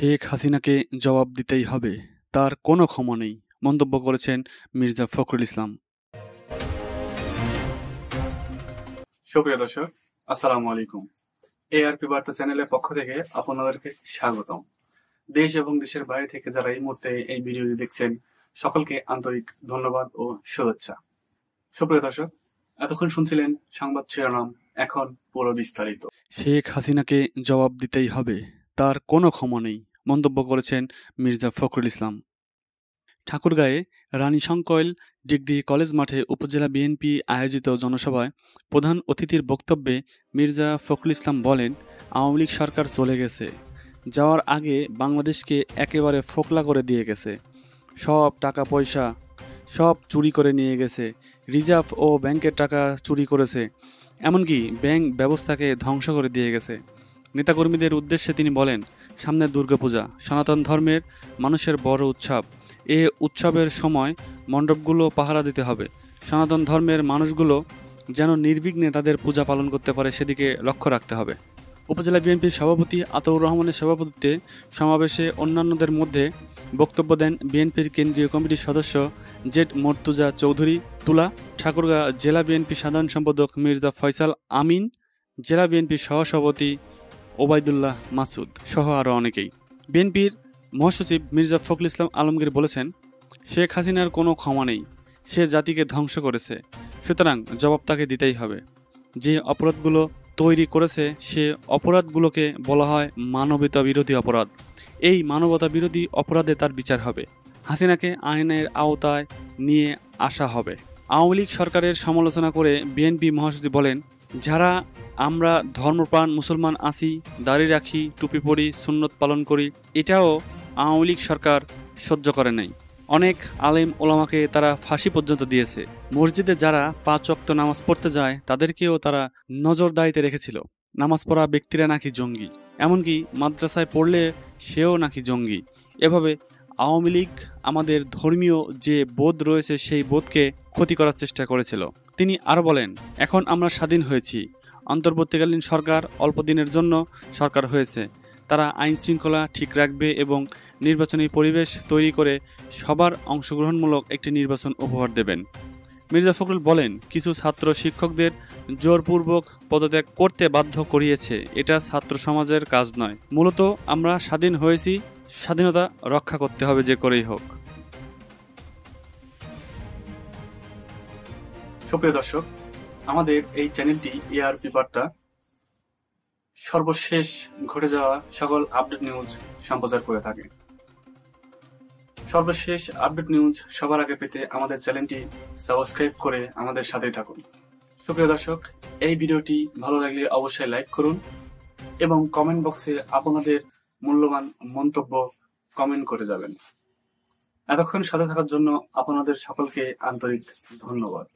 শেখ হাসিনাকে জবাব দিতেই হবে, তার কোনো ক্ষমা নেই, মন্তব্য করেছেন মির্জা ফখরুল ইসলাম। সুপ্রিয় দর্শক, আসসালামু আলাইকুম। এআরপি বার্তা চ্যানেলের পক্ষ থেকে আপনাদেরকে স্বাগতম। দেশ এবং দেশের বাইরে থেকে যারা এই মুহূর্তে এই ভিডিওটি দেখছেন, সকলকে আন্তরিক ধন্যবাদ ও শুভেচ্ছা। সুপ্রিয় দর্শক, এতক্ষণ শুনছিলেন সংবাদ শিরোনাম, এখন পুরো বিস্তারিত। শেখ হাসিনাকে জবাব দিতেই হবে, তার কোনো ক্ষমা নেই, মন্তব্য করেছেন মির্জা ফখরুল ইসলাম। ঠাকুরগাঁয়ে রানী সংকৈল ডিগ্রি কলেজ মাঠে উপজেলা বিএনপি আয়োজিত জনসভায় প্রধান অতিথির বক্তব্যে মির্জা ফখরুল ইসলাম বলেন, আওয়ামী লীগ সরকার চলে গেছে, যাওয়ার আগে বাংলাদেশকে একেবারে ফোকলা করে দিয়ে গেছে। সব টাকা পয়সা সব চুরি করে নিয়ে গেছে, রিজার্ভ ও ব্যাংকের টাকা চুরি করেছে, এমনকি ব্যাংক ব্যবস্থাকে ধ্বংস করে দিয়ে গেছে। নেতাকর্মীদের উদ্দেশ্যে তিনি বলেন, সামনে দুর্গাপূজা, সনাতন ধর্মের মানুষের বড় উৎসব। এ উৎসবের সময় মণ্ডপগুলো পাহারা দিতে হবে। সনাতন ধর্মের মানুষগুলো যেন নির্বিঘ্নে তাদের পূজা পালন করতে পারে, সেদিকে লক্ষ্য রাখতে হবে। উপজেলা বিএনপির সভাপতি আতাউর রহমানের সভাপতিত্বে সমাবেশে অন্যান্যদের মধ্যে বক্তব্য দেন বিএনপির কেন্দ্রীয় কমিটির সদস্য জেড মর্তুজা চৌধুরী তুলা, ঠাকুরগাঁ জেলা বিএনপি সাধারণ সম্পাদক মির্জা ফয়সাল আমিন, জেলা বিএনপির সহসভাপতি ওবায়দুল্লাহ মাসুদ সহ আরও অনেকেই। বিএনপির মহাসচিব মির্জা ফখরুল ইসলাম আলমগীর বলেছেন, শেখ হাসিনার কোনো ক্ষমা নেই, সে জাতিকে ধ্বংস করেছে, সুতরাং জবাব তাকে দিতেই হবে। যে অপরাধগুলো তৈরি করেছে সে অপরাধগুলোকে বলা হয় মানবতা বিরোধী অপরাধ। এই মানবতা বিরোধী অপরাধে তার বিচার হবে। হাসিনাকে আইনের আওতায় নিয়ে আসা হবে। আওয়ামী লীগ সরকারের সমালোচনা করে বিএনপি মহাসচিব বলেন, যারা আমরা ধর্মপ্রাণ মুসলমান আছি, দাড়ি রাখি, টুপি পরি, সুন্নত পালন করি, এটাও আওয়ামী লীগ সরকার সহ্য করে নাই। অনেক আলেম ওলামাকে তারা ফাঁসি পর্যন্ত দিয়েছে। মসজিদে যারা 5 ওয়াক্ত নামাজ পড়তে যায় তাদেরকেও তারা নজরদারিতে রেখেছিল। নামাজ পড়া ব্যক্তিরা নাকি জঙ্গি, এমনকি মাদ্রাসায় পড়লে সেও নাকি জঙ্গি। এভাবে আওয়ামী লীগ আমাদের ধর্মীয় যে বোধ রয়েছে সেই বোধকে ক্ষতি করার চেষ্টা করেছিল। তিনি আরও বলেন, এখন আমরা স্বাধীন হয়েছি, অন্তর্বর্তীকালীন সরকার অল্প দিনের জন্য সরকার হয়েছে, তারা আইন শৃঙ্খলা ঠিক রাখবে এবং নির্বাচনী পরিবেশ তৈরি করে সবার অংশগ্রহণমূলক একটি নির্বাচন উপহার দেবেন। মির্জা ফখরুল বলেন, কিছু ছাত্র শিক্ষকদের জোরপূর্বক পদত্যাগ করতে বাধ্য করিয়েছে, এটা ছাত্র সমাজের কাজ নয়। মূলত আমরা স্বাধীন হয়েছি, স্বাধীনতা রক্ষা করতে হবে যে করেই হোক। সুপ্রিয় দর্শক, আমাদের এই চ্যানেলটি এআরপি বার্তা সর্বশেষ ঘটে যাওয়া সকল আপডেট নিউজ সম্প্রচার করে থাকে। সর্বশেষ আপডেট নিউজ সবার আগে পেতে আমাদের চ্যানেলটি সাবস্ক্রাইব করে আমাদের সাথেই থাকুন। সুপ্রিয় দর্শক, এই ভিডিওটি ভালো লাগলে অবশ্যই লাইক করুন এবং কমেন্ট বক্সে আপনাদের মূল্যবান মন্তব্য কমেন্ট করে যাবেন। এতক্ষণ সাথে থাকার জন্য আপনাদের সকলকে আন্তরিক ধন্যবাদ।